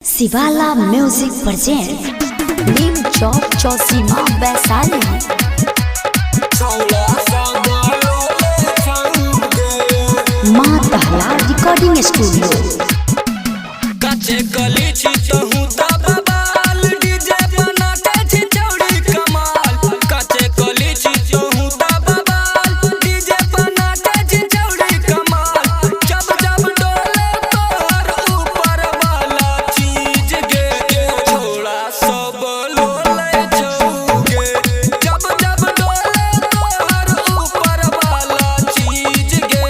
शिवाला music present नीम चौक चौसीमा वैशाली। माँ तहला recording studio. कच्चे गली छी तहु तब बाल डीजे बना के छी चौड़ी कमाल। कच्चे गली छी तहु तब बाल डीजे बना के छी चौड़ी कमाल। जब जब डोले तोहर ऊपर वाला चीज गे छोड़ा सब लोले छौगे। जब जब डोले तोहर ऊपर वाला चीज गे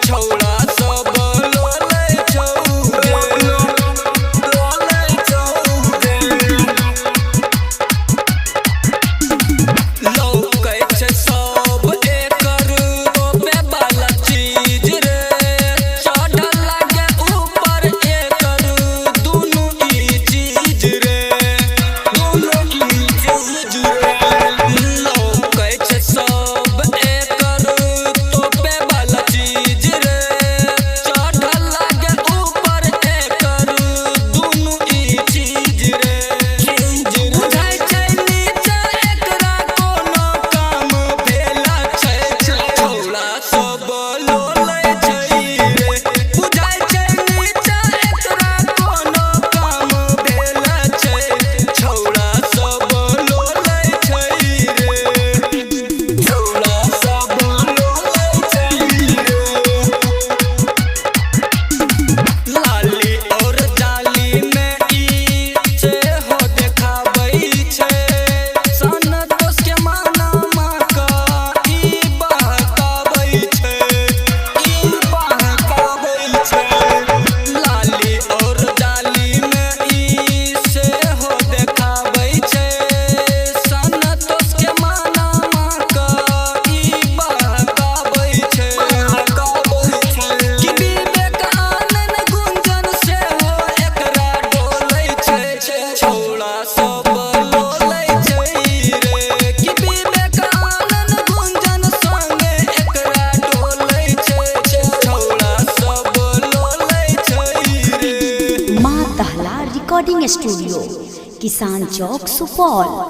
छोड़ा सब लोले छौगे। रिकॉर्डिंग स्टूडियो किसान चौक सुपौल।